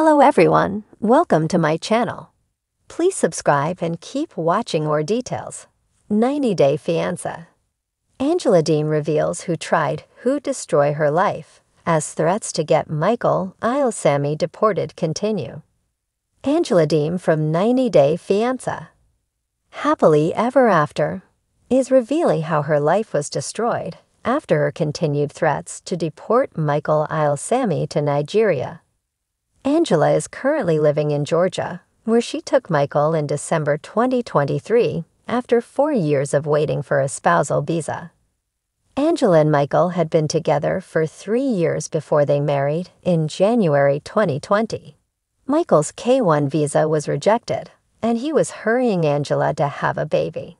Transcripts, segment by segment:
Hello everyone, welcome to my channel. Please subscribe and keep watching more details. 90-Day Fiancé. Angela Deem reveals who tried to destroy her life as threats to get Michael Ilsamy deported continue. Angela Deem from 90-Day Fiancé. Happily Ever After is revealing how her life was destroyed after her continued threats to deport Michael Ilsamy to Nigeria. Angela is currently living in Georgia, where she took Michael in December 2023 after 4 years of waiting for a spousal visa. Angela and Michael had been together for 3 years before they married in January 2020. Michael's K-1 visa was rejected, and he was hurrying Angela to have a baby.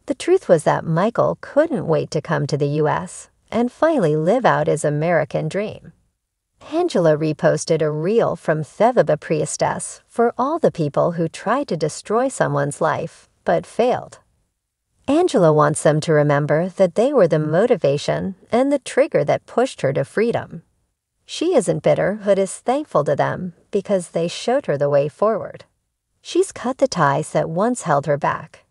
The truth was that Michael couldn't wait to come to the U.S. and finally live out his American dream. Angela reposted a reel from Thevaba Priestess for all the people who tried to destroy someone's life but failed. Angela wants them to remember that they were the motivation and the trigger that pushed her to freedom. She isn't bitter but is thankful to them because they showed her the way forward. She's cut the ties that once held her back.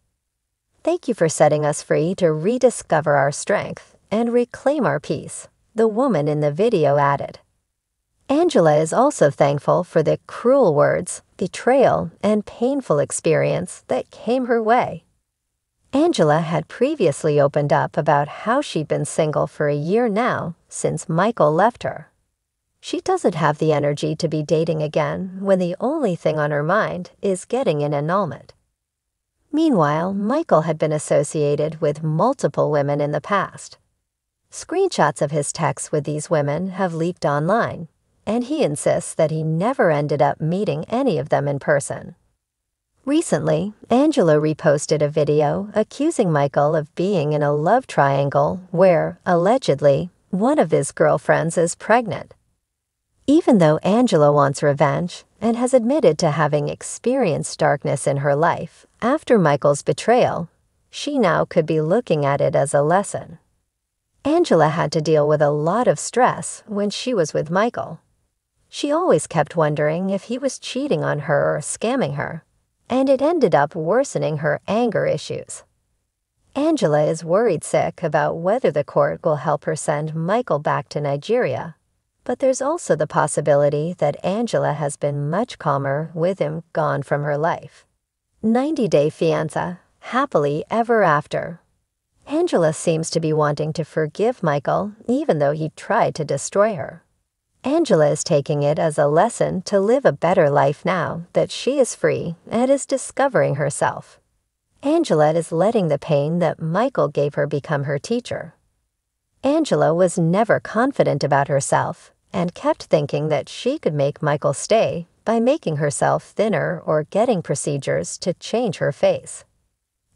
Thank you for setting us free to rediscover our strength and reclaim our peace, the woman in the video added. Angela is also thankful for the cruel words, betrayal, and painful experience that came her way. Angela had previously opened up about how she'd been single for a year now since Michael left her. She doesn't have the energy to be dating again when the only thing on her mind is getting an annulment. Meanwhile, Michael had been associated with multiple women in the past. Screenshots of his texts with these women have leaked online, and he insists that he never ended up meeting any of them in person. Recently, Angela reposted a video accusing Michael of being in a love triangle where, allegedly, one of his girlfriends is pregnant. Even though Angela wants revenge and has admitted to having experienced darkness in her life after Michael's betrayal, she now could be looking at it as a lesson. Angela had to deal with a lot of stress when she was with Michael. She always kept wondering if he was cheating on her or scamming her, and it ended up worsening her anger issues. Angela is worried sick about whether the court will help her send Michael back to Nigeria, but there's also the possibility that Angela has been much calmer with him gone from her life. 90-Day Fiancé, Happily Ever After. Angela seems to be wanting to forgive Michael even though he tried to destroy her. Angela is taking it as a lesson to live a better life now that she is free and is discovering herself. Angela is letting the pain that Michael gave her become her teacher. Angela was never confident about herself and kept thinking that she could make Michael stay by making herself thinner or getting procedures to change her face.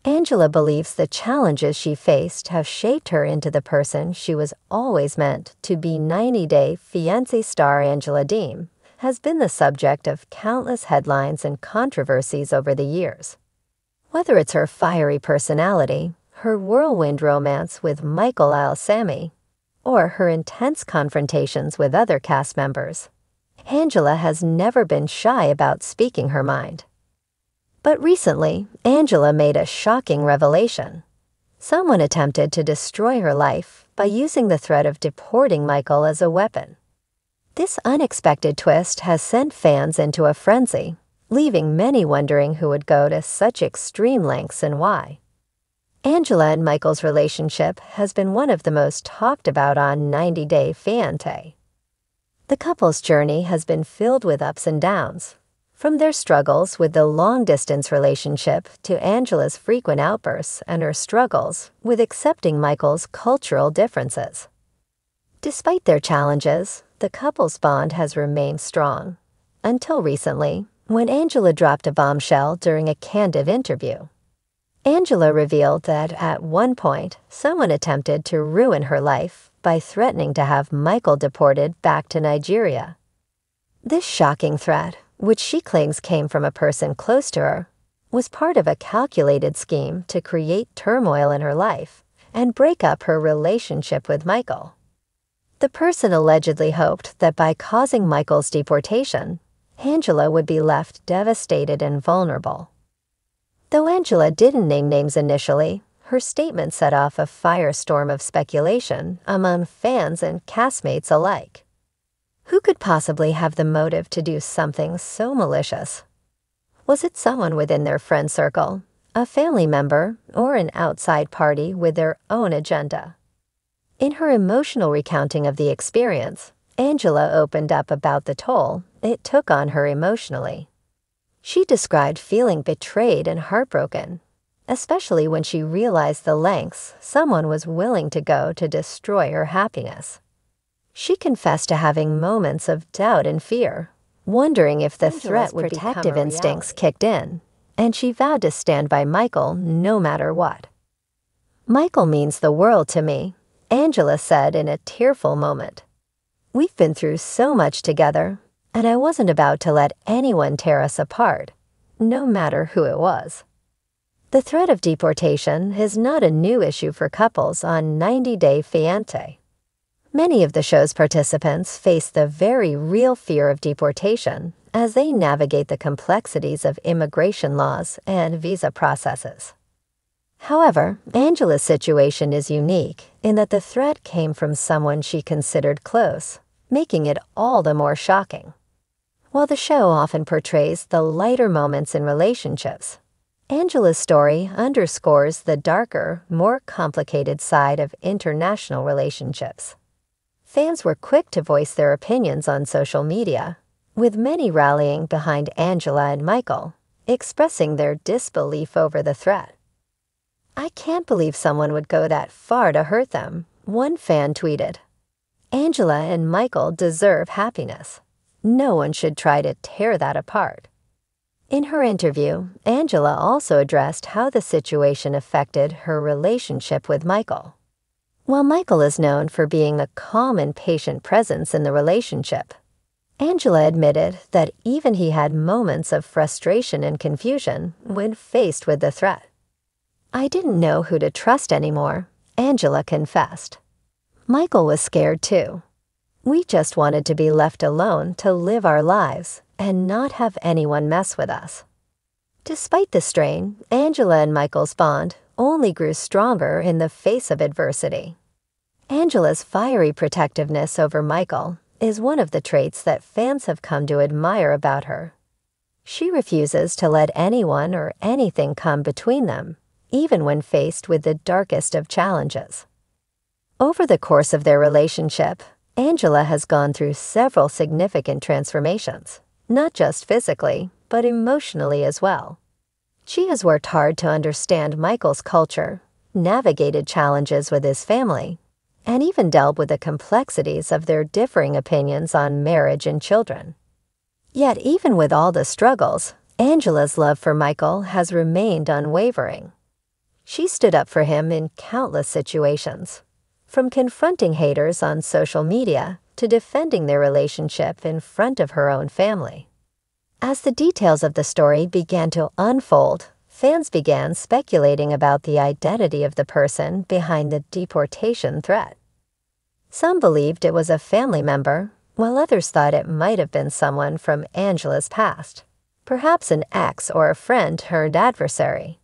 Angela believes the challenges she faced have shaped her into the person she was always meant to be. 90-Day Fiancé star Angela Deem has been the subject of countless headlines and controversies over the years. Whether it's her fiery personality, her whirlwind romance with Michael Ilsamy, or her intense confrontations with other cast members, Angela has never been shy about speaking her mind. But recently, Angela made a shocking revelation. Someone attempted to destroy her life by using the threat of deporting Michael as a weapon. This unexpected twist has sent fans into a frenzy, leaving many wondering who would go to such extreme lengths and why. Angela and Michael's relationship has been one of the most talked about on 90-Day Fiancé. The couple's journey has been filled with ups and downs, from their struggles with the long-distance relationship to Angela's frequent outbursts and her struggles with accepting Michael's cultural differences. Despite their challenges, the couple's bond has remained strong, until recently, when Angela dropped a bombshell during a candid interview. Angela revealed that at one point, someone attempted to ruin her life by threatening to have Michael deported back to Nigeria. This shocking threat, which she claims came from a person close to her, was part of a calculated scheme to create turmoil in her life and break up her relationship with Michael. The person allegedly hoped that by causing Michael's deportation, Angela would be left devastated and vulnerable. Though Angela didn't name names initially, her statement set off a firestorm of speculation among fans and castmates alike. Who could possibly have the motive to do something so malicious? Was it someone within their friend circle, a family member, or an outside party with their own agenda? In her emotional recounting of the experience, Angela opened up about the toll it took on her emotionally. She described feeling betrayed and heartbroken, especially when she realized the lengths someone was willing to go to destroy her happiness. She confessed to having moments of doubt and fear, wondering if the threat would protective instincts kicked in, and she vowed to stand by Michael no matter what. "Michael means the world to me," Angela said in a tearful moment. "We've been through so much together, and I wasn't about to let anyone tear us apart, no matter who it was." The threat of deportation is not a new issue for couples on 90 Day Fiancé. Many of the show's participants face the very real fear of deportation as they navigate the complexities of immigration laws and visa processes. However, Angela's situation is unique in that the threat came from someone she considered close, making it all the more shocking. While the show often portrays the lighter moments in relationships, Angela's story underscores the darker, more complicated side of international relationships. Fans were quick to voice their opinions on social media, with many rallying behind Angela and Michael, expressing their disbelief over the threat. "I can't believe someone would go that far to hurt them," one fan tweeted. "Angela and Michael deserve happiness. No one should try to tear that apart." In her interview, Angela also addressed how the situation affected her relationship with Michael. While Michael is known for being a calm and patient presence in the relationship, Angela admitted that even he had moments of frustration and confusion when faced with the threat. "I didn't know who to trust anymore," Angela confessed. "Michael was scared too. We just wanted to be left alone to live our lives and not have anyone mess with us." Despite the strain, Angela and Michael's bond only grew stronger in the face of adversity. Angela's fiery protectiveness over Michael is one of the traits that fans have come to admire about her. She refuses to let anyone or anything come between them, even when faced with the darkest of challenges. Over the course of their relationship, Angela has gone through several significant transformations, not just physically, but emotionally as well. She has worked hard to understand Michael's culture, navigated challenges with his family, and even dealt with the complexities of their differing opinions on marriage and children. Yet even with all the struggles, Angela's love for Michael has remained unwavering. She stood up for him in countless situations, from confronting haters on social media to defending their relationship in front of her own family. As the details of the story began to unfold, fans began speculating about the identity of the person behind the deportation threat. Some believed it was a family member, while others thought it might have been someone from Angela's past, perhaps an ex or a friend turned adversary.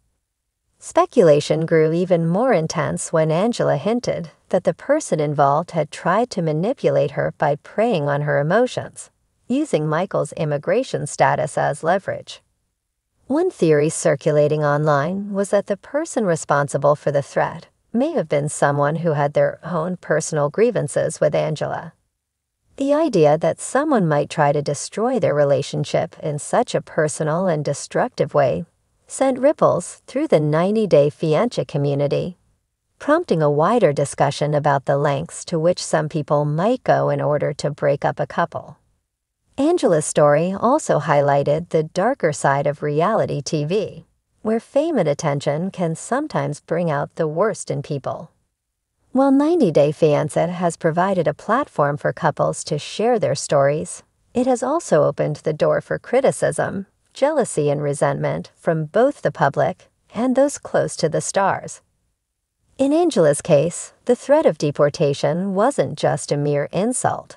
Speculation grew even more intense when Angela hinted that the person involved had tried to manipulate her by preying on her emotions, using Michael's immigration status as leverage. One theory circulating online was that the person responsible for the threat may have been someone who had their own personal grievances with Angela. The idea that someone might try to destroy their relationship in such a personal and destructive way sent ripples through the 90 Day Fiancé community, prompting a wider discussion about the lengths to which some people might go in order to break up a couple. Angela's story also highlighted the darker side of reality TV, where fame and attention can sometimes bring out the worst in people. While 90 Day Fiancé has provided a platform for couples to share their stories, it has also opened the door for criticism, jealousy, and resentment from both the public and those close to the stars. In Angela's case, the threat of deportation wasn't just a mere insult.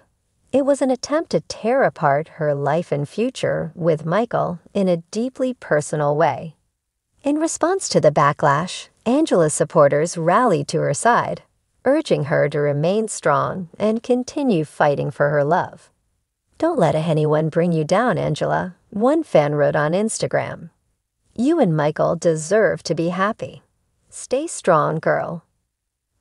It was an attempt to tear apart her life and future with Michael in a deeply personal way. In response to the backlash, Angela's supporters rallied to her side, urging her to remain strong and continue fighting for her love. "Don't let anyone bring you down, Angela," one fan wrote on Instagram. "You and Michael deserve to be happy. Stay strong, girl."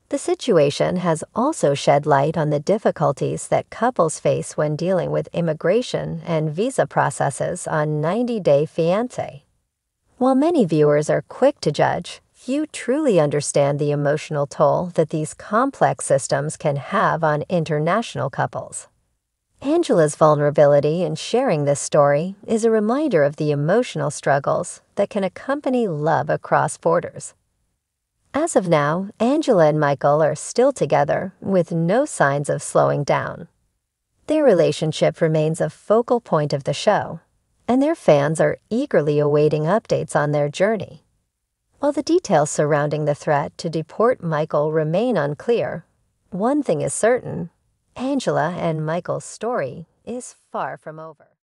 The situation has also shed light on the difficulties that couples face when dealing with immigration and visa processes on 90 Day Fiancé. While many viewers are quick to judge, few truly understand the emotional toll that these complex systems can have on international couples. Angela's vulnerability in sharing this story is a reminder of the emotional struggles that can accompany love across borders. As of now, Angela and Michael are still together with no signs of slowing down. Their relationship remains a focal point of the show, and their fans are eagerly awaiting updates on their journey. While the details surrounding the threat to deport Michael remain unclear, one thing is certain: Angela and Michael's story is far from over.